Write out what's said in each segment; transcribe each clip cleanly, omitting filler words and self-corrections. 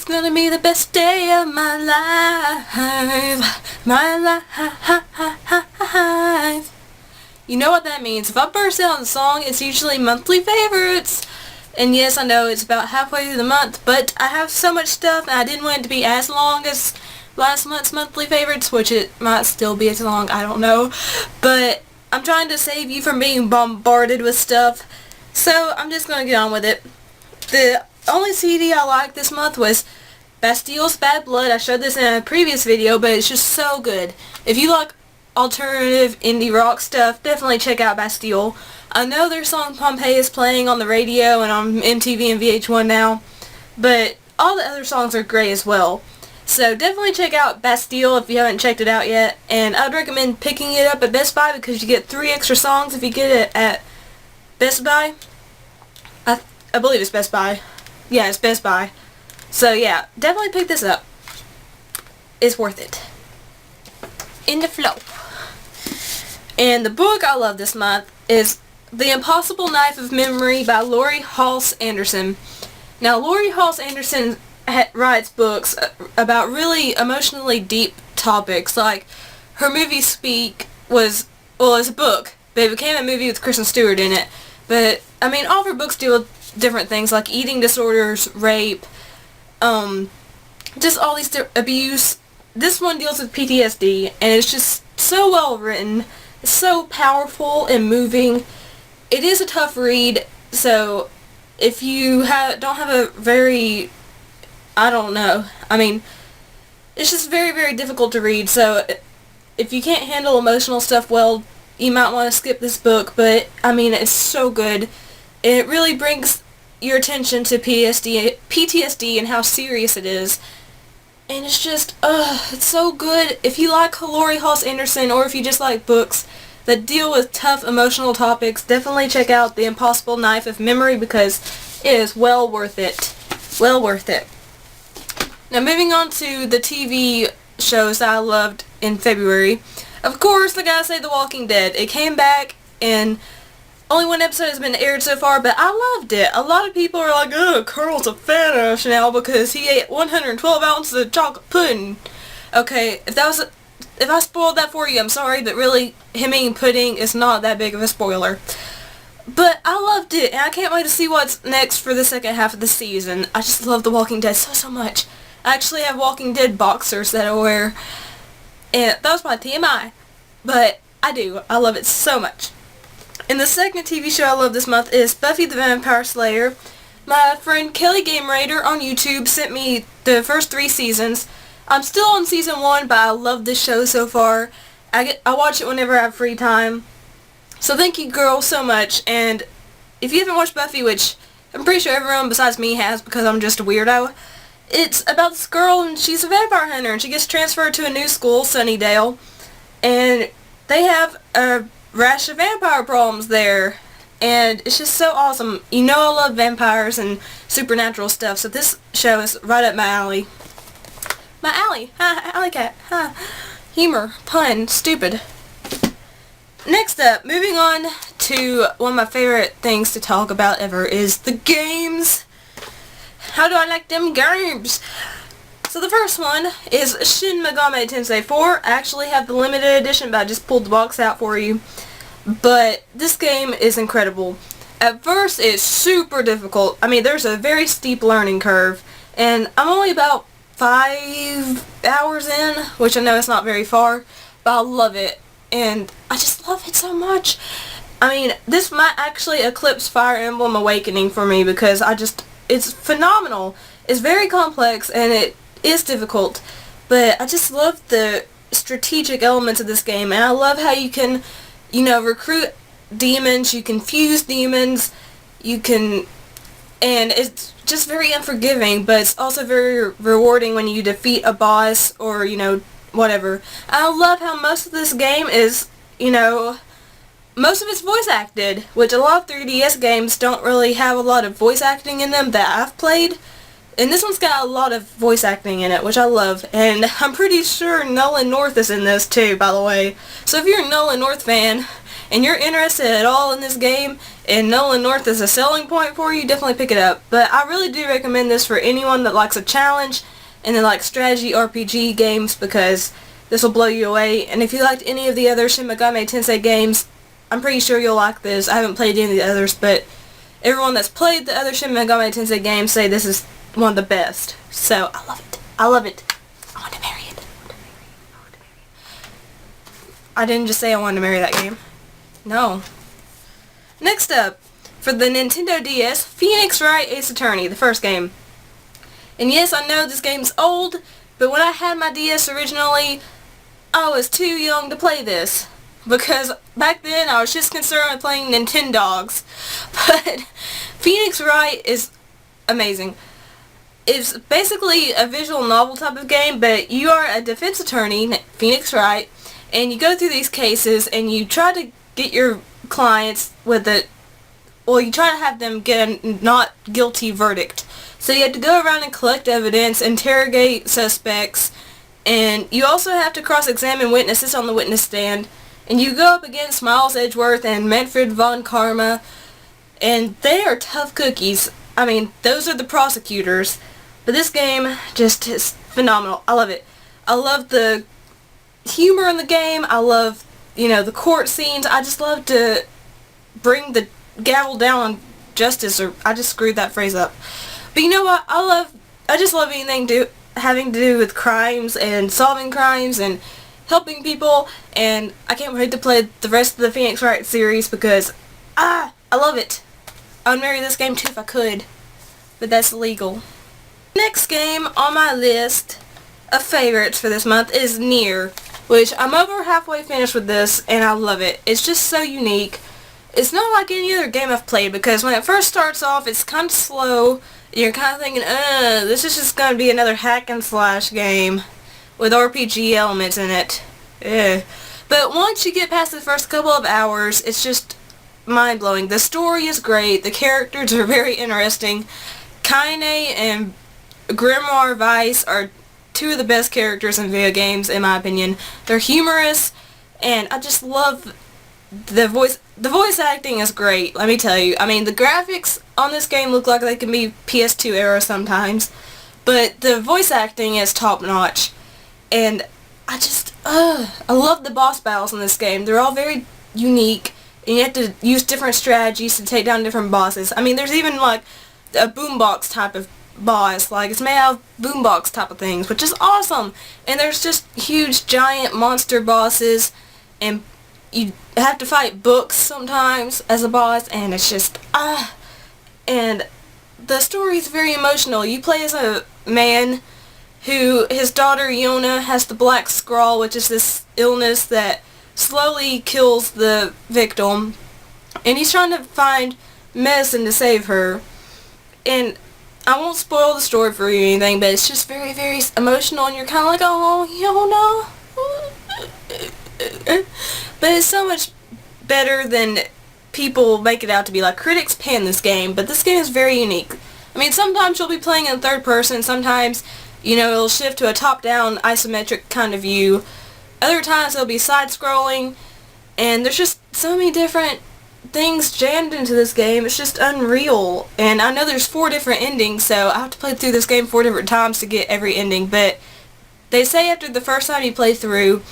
It's gonna be the best day of my life. My life. You know what that means. If I burst out in the song, it's usually monthly favorites. And yes, I know it's about halfway through the month, but I have so much stuff and I didn't want it to be as long as last month's monthly favorites, which it might still be as long, I don't know. But I'm trying to save you from being bombarded with stuff. So I'm just going to get on with it. The only CD I liked this month was Bastille's Bad Blood. I showed this in a previous video, but it's just so good. If you like alternative indie rock stuff, definitely check out Bastille. I know their song Pompeii is playing on the radio and on MTV and VH1 now, but all the other songs are great as well. So definitely check out Bastille if you haven't checked it out yet, and I'd recommend picking it up at Best Buy because you get 3 extra songs if you get it at Best Buy. I believe it's Best Buy. Yeah, it's Best Buy. So yeah, definitely pick this up. It's worth it. In the flow. And the book I love this month is The Impossible Knife of Memory by Laurie Halse Anderson. Now, Laurie Halse Anderson writes books about really emotionally deep topics. Like, her movie Speak was, well, it's a book, but it became a movie with Kristen Stewart in it. But, I mean, all of her books deal with different things, like eating disorders, rape, just all these abuse. This one deals with PTSD, and it's just so well written. It's so powerful and moving. It is a tough read, so if you don't have a very, I don't know, I mean, it's just very, very difficult to read, so if you can't handle emotional stuff well, you might want to skip this book, but, I mean, it's so good. It really brings your attention to PTSD and how serious it is. And it's just, it's so good. If you like Laurie Halse Anderson, or if you just like books that deal with tough emotional topics, definitely check out The Impossible Knife of Memory because it is well worth it. Well worth it. Now moving on to the TV shows that I loved in February. Of course, I gotta say The Walking Dead. It came back and only 1 episode has been aired so far, but I loved it. A lot of people are like, oh, Carl's a fan of us now because he ate 112 ounces of chocolate pudding. Okay, if I spoiled that for you, I'm sorry, but really, him eating pudding is not that big of a spoiler. But I loved it, and I can't wait to see what's next for the second half of the season. I just love The Walking Dead so much. I actually have Walking Dead boxers that I wear, and that was my TMI. But I do. I love it so much. And the second TV show I love this month is Buffy the Vampire Slayer. My friend Kelly Game Raider on YouTube sent me the first 3 seasons. I'm still on season 1, but I love this show so far. I watch it whenever I have free time. So thank you, girl, so much. And if you haven't watched Buffy, which I'm pretty sure everyone besides me has because I'm just a weirdo, it's about this girl and she's a vampire hunter and she gets transferred to a new school, Sunnydale, and they have a rash of vampire problems there, and it's just so awesome. You know I love vampires and supernatural stuff, so this show is right up my alley. My alley! Ha! Alycat! Ha! Humor, pun, stupid. Next up, moving on to one of my favorite things to talk about ever is the games. How do I like them games? So the first one is Shin Megami Tensei 4. I actually have the limited edition, but I just pulled the box out for you. But this game is incredible. At first, it's super difficult. I mean, there's a very steep learning curve. And I'm only about 5 hours in, which I know is not very far, but I love it. And I just love it so much. I mean, this might actually eclipse Fire Emblem Awakening for me because it's phenomenal. It's very complex and it is difficult, but I just love the strategic elements of this game, and I love how you can, recruit demons, you can fuse demons, and it's just very unforgiving, but it's also very rewarding when you defeat a boss or, whatever. I love how most of this game is, most of it's voice acted, which a lot of 3DS games don't really have a lot of voice acting in them that I've played. And this one's got a lot of voice acting in it, which I love. And I'm pretty sure Nolan North is in this too, by the way. So if you're a Nolan North fan, and you're interested at all in this game and Nolan North is a selling point for you, definitely pick it up. But I really do recommend this for anyone that likes a challenge and then likes strategy RPG games, because this will blow you away. And if you liked any of the other Shin Megami Tensei games, I'm pretty sure you'll like this. I haven't played any of the others, but everyone that's played the other Shin Megami Tensei games say this is one of the best. So, I love it. I love it. I want to marry it. I didn't just say I wanted to marry that game. No. Next up, for the Nintendo DS, Phoenix Wright Ace Attorney, the first game. And yes, I know this game's old, but when I had my DS originally, I was too young to play this. Because back then, I was just concerned with playing Nintendogs. But Phoenix Wright is amazing. It's basically a visual novel type of game, but you are a defense attorney, Phoenix Wright, and you go through these cases and you try to get your clients with a, well, you try to have them get a not guilty verdict. So you have to go around and collect evidence, interrogate suspects, and you also have to cross-examine witnesses on the witness stand. And you go up against Miles Edgeworth and Manfred von Karma, and they are tough cookies. I mean, those are the prosecutors. But this game just is phenomenal. I love it. I love the humor in the game. I love, the court scenes. I just love to bring the gavel down on justice, or I just screwed that phrase up. But you know what? I just love anything having to do with crimes and solving crimes and helping people, and I can't wait to play the rest of the Phoenix Wright series because I love it. I would marry this game too if I could, but that's illegal. Next game on my list of favorites for this month is Nier, which I'm over halfway finished with this, and I love it. It's just so unique. It's not like any other game I've played, because when it first starts off, it's kind of slow, and you're kind of thinking, this is just going to be another hack and slash game with RPG elements in it. But once you get past the first couple of hours, it's just mind-blowing. The story is great. The characters are very interesting. Kaine and Grimoire Weiss are two of the best characters in video games, in my opinion. They're humorous, and I just love the voice. The voice acting is great, let me tell you. I mean, the graphics on this game look like they can be PS2 era sometimes, but the voice acting is top-notch. And I love the boss battles in this game. They're all very unique, and you have to use different strategies to take down different bosses. I mean, there's even like a boombox type of boss, like it's made out of boombox type of things, which is awesome. And there's just huge giant monster bosses, and you have to fight books sometimes as a boss, and it's just, and the story is very emotional. You play as a man who, his daughter Yona has the black scrawl, which is this illness that slowly kills the victim, and he's trying to find medicine to save her. And I won't spoil the story for you or anything, but it's just very, very emotional, and you're kind of like, oh, Yona. But it's so much better than people make it out to be. Like, critics pan this game, but this game is very unique. I mean, sometimes you'll be playing in third person, sometimes, it'll shift to a top-down isometric kind of view. Other times it'll be side-scrolling, and there's just so many different things jammed into this game. It's just unreal. And I know there's 4 different endings, so I have to play through this game 4 different times to get every ending, but they say after the first time you play through,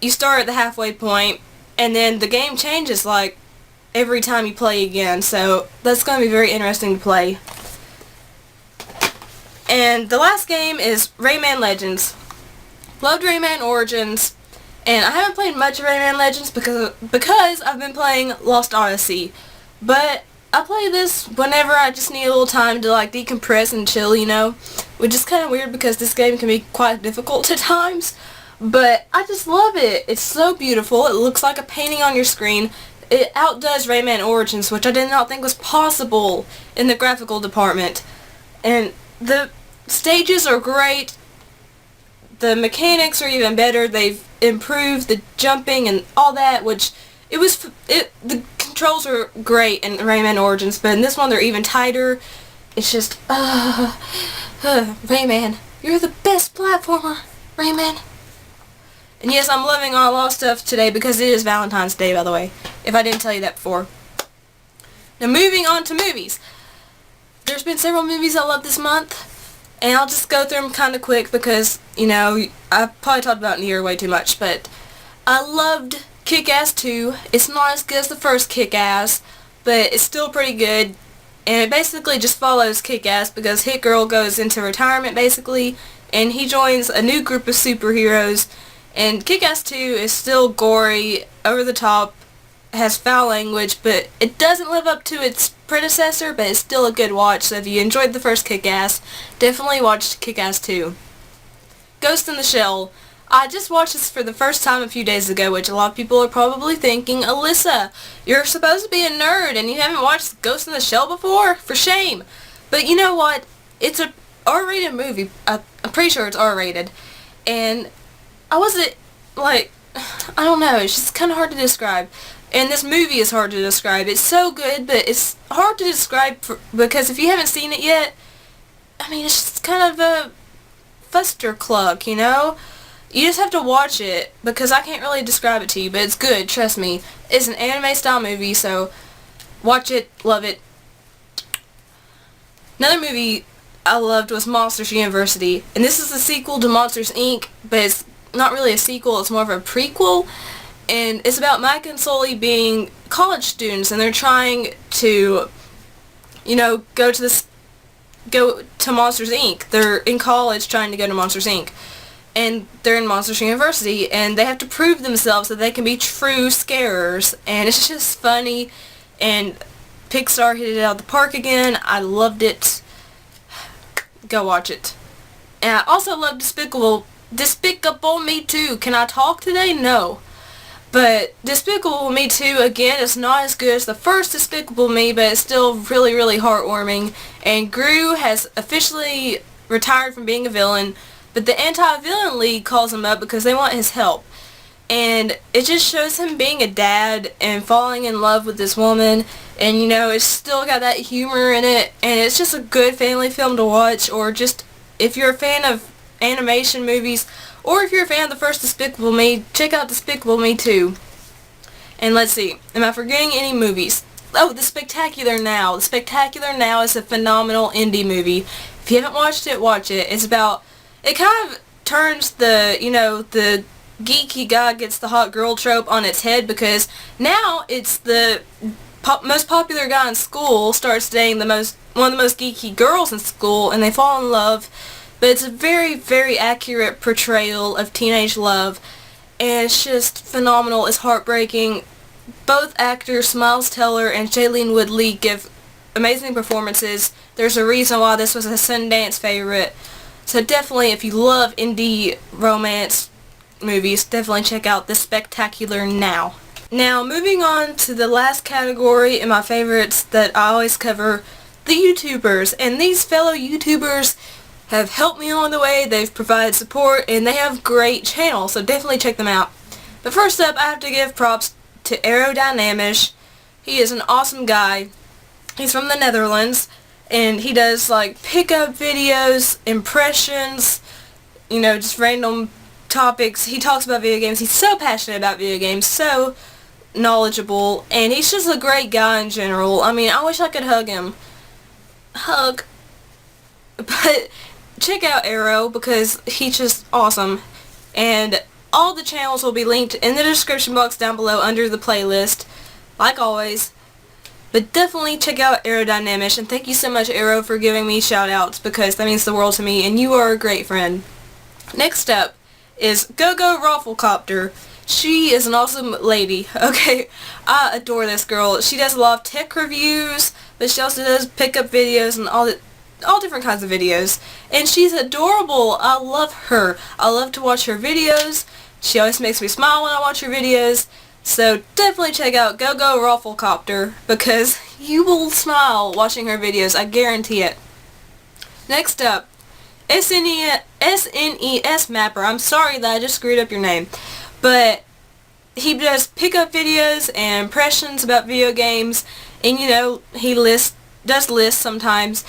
you start at the halfway point, and then the game changes, like, every time you play again, so that's going to be very interesting to play. And the last game is Rayman Legends. Loved Rayman Origins, and I haven't played much of Rayman Legends because I've been playing Lost Odyssey, but I play this whenever I just need a little time to, like, decompress and chill, which is kind of weird because this game can be quite difficult at times. But I just love it. It's so beautiful. It looks like a painting on your screen. It outdoes Rayman Origins, which I did not think was possible in the graphical department. And the stages are great. The mechanics are even better. They've improved the jumping and all that, which the controls are great in Rayman Origins, but in this one they're even tighter. It's just, Rayman, you're the best platformer, Rayman. And yes, I'm loving a lot of stuff today because it is Valentine's Day, by the way, if I didn't tell you that before. Now moving on to movies. There's been several movies I love this month, and I'll just go through them kind of quick because, you know, I probably talked about it in a year way too much, but I loved Kick-Ass 2. It's not as good as the first Kick-Ass, but it's still pretty good, and it basically just follows Kick-Ass because Hit Girl goes into retirement, basically, and he joins a new group of superheroes, and Kick-Ass 2 is still gory, over the top, has foul language, but it doesn't live up to its predecessor, but it's still a good watch. So if you enjoyed the first Kick-Ass, definitely watch Kick-Ass 2. Ghost in the Shell. I just watched this for the first time a few days ago, which a lot of people are probably thinking, Alyssa, you're supposed to be a nerd and you haven't watched Ghost in the Shell before? For shame. But you know what? It's a R-rated movie. I'm pretty sure it's R-rated. And I wasn't, like, I don't know, it's just kind of hard to describe. And this movie is hard to describe. It's so good, but it's hard to describe because if you haven't seen it yet, I mean, it's just kind of a fustercluck, you know? You just have to watch it because I can't really describe it to you, but it's good, trust me. It's an anime-style movie, so watch it, love it. Another movie I loved was Monsters University, and this is a sequel to Monsters, Inc., but it's not really a sequel, it's more of a prequel. And it's about Mike and Sully being college students, and they're trying to, you know, go to Monsters Inc. They're in college trying to go to Monsters Inc. And they're in Monsters University, and they have to prove themselves that they can be true scarers. And it's just funny, and Pixar hit it out of the park again. I loved it. Go watch it. And I also love Despicable Me 2. Can I talk today? No. But Despicable Me 2, again, is not as good as the first Despicable Me, but it's still really, really heartwarming. And Gru has officially retired from being a villain, but the Anti-Villain League calls him up because they want his help. And it just shows him being a dad and falling in love with this woman. And, you know, it's still got that humor in it. And it's just a good family film to watch. Or just, if you're a fan of animation movies, or if you're a fan of the first Despicable Me, check out Despicable Me 2. And let's see, am I forgetting any movies? Oh, The Spectacular Now. The Spectacular Now is a phenomenal indie movie. If you haven't watched it, watch it. It's about, it kind of turns the, you know, the geeky guy gets the hot girl trope on its head, because now it's the most popular guy in school starts dating one of the most geeky girls in school, and they fall in love. But it's a very, very accurate portrayal of teenage love, and it's just phenomenal. It's heartbreaking. Both actors, Miles Teller and Shailene Woodley, give amazing performances. There's a reason why this was a Sundance favorite. So definitely, if you love indie romance movies, definitely check out The Spectacular Now. Now, moving on to the last category in my favorites that I always cover, the YouTubers. And these fellow YouTubers have helped me along the way. They've provided support, and they have great channels, so definitely check them out. But first up, I have to give props to Aerodynamish. He is an awesome guy. He's from the Netherlands, and he does like pickup videos, impressions, you know, just random topics. He talks about video games. He's so passionate about video games, so knowledgeable, and he's just a great guy in general. I mean, I wish I could hug him. But check out Arrow because he's just awesome. And all the channels will be linked in the description box down below under the playlist, like always. But definitely check out Aerodynamish, and thank you so much, Arrow, for giving me shout-outs because that means the world to me, and you are a great friend. Next up is Go-Go Rafflecopter. She is an awesome lady. Okay, I adore this girl. She does a lot of tech reviews, but she also does pickup videos and all different kinds of videos. And she's adorable. I love her. I love to watch her videos. She always makes me smile when I watch her videos. So definitely check out Go-Go Rafflecopter because you will smile watching her videos. I guarantee it. Next up, SNES Mapper. I'm sorry that I just screwed up your name. But he does pickup videos and impressions about video games. And you know, he does lists sometimes.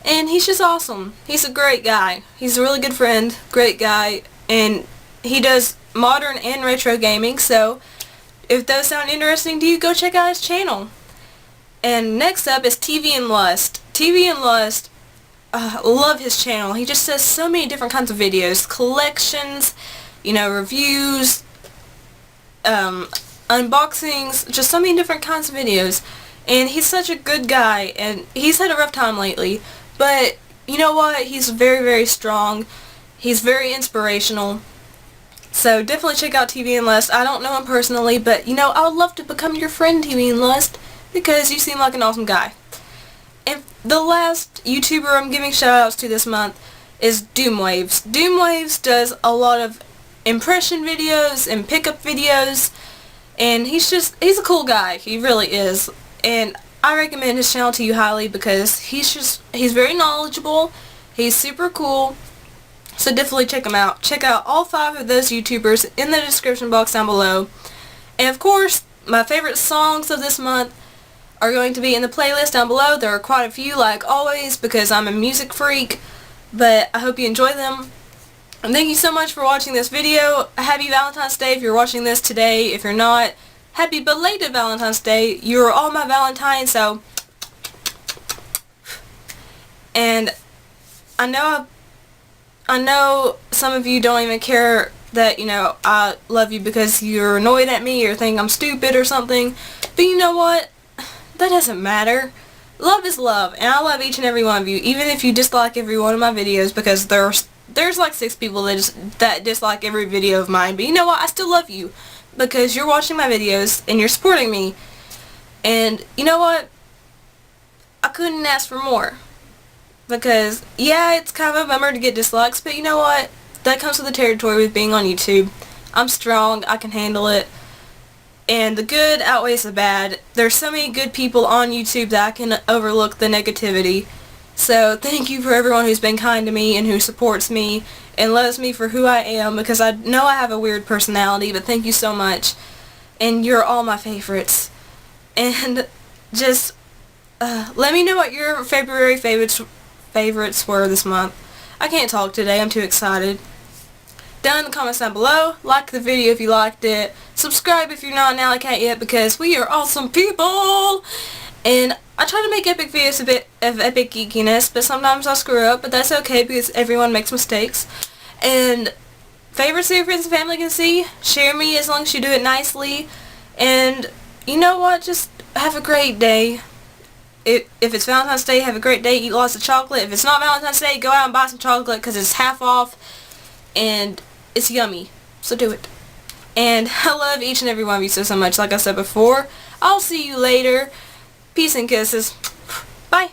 And he's just awesome. He's a great guy. He's a really good friend, great guy, and he does modern and retro gaming, so if those sound interesting to you, go check out his channel. And next up is TV and Lust. TV and Lust, love his channel. He just does so many different kinds of videos, collections, reviews, unboxings, just so many different kinds of videos. And he's such a good guy, and he's had a rough time lately, but you know what? He's very, very strong. He's very inspirational. So definitely check out TV and Lust. I don't know him personally, but I would love to become your friend, TV and Lust, because you seem like an awesome guy. And the last YouTuber I'm giving shoutouts to this month is Doomwaves. Doomwaves does a lot of impression videos and pickup videos, and he's a cool guy. He really is. And I recommend his channel to you highly because he's very knowledgeable. He's super cool. So definitely check him out. Check out all 5 of those YouTubers in the description box down below. And of course, my favorite songs of this month are going to be in the playlist down below. There are quite a few, like always, because I'm a music freak. But I hope you enjoy them. And thank you so much for watching this video. Happy Valentine's Day if you're watching this today. If you're not, happy belated Valentine's Day. You're all my Valentine, so... And I know some of you don't even care that, I love you because you're annoyed at me or think I'm stupid or something. But you know what? That doesn't matter. Love is love, and I love each and every one of you, even if you dislike every one of my videos, because there's like 6 people that dislike every video of mine. But you know what? I still love you because you're watching my videos and you're supporting me. And you know what? I couldn't ask for more. Because, yeah, it's kind of a bummer to get dislikes, but you know what? That comes with the territory with being on YouTube. I'm strong, I can handle it, and the good outweighs the bad. There's so many good people on YouTube that I can overlook the negativity. So thank you for everyone who's been kind to me and who supports me and loves me for who I am, because I know I have a weird personality, but thank you so much. And you're all my favorites. And just let me know what your February favorites were this month. I can't talk today, I'm too excited. Down in the comments down below, like the video if you liked it, subscribe if you're not an Alycat yet, because we are awesome people. And I try to make epic videos a bit of epic geekiness, but sometimes I screw up, but that's okay because everyone makes mistakes. And favorites that your friends and family can see, share me as long as you do it nicely. And you know what, just have a great day. If it's Valentine's Day, have a great day, eat lots of chocolate. If it's not Valentine's Day, go out and buy some chocolate because it's half off and it's yummy. So do it. And I love each and every one of you so much. Like I said before, I'll see you later. Peace and kisses. Bye.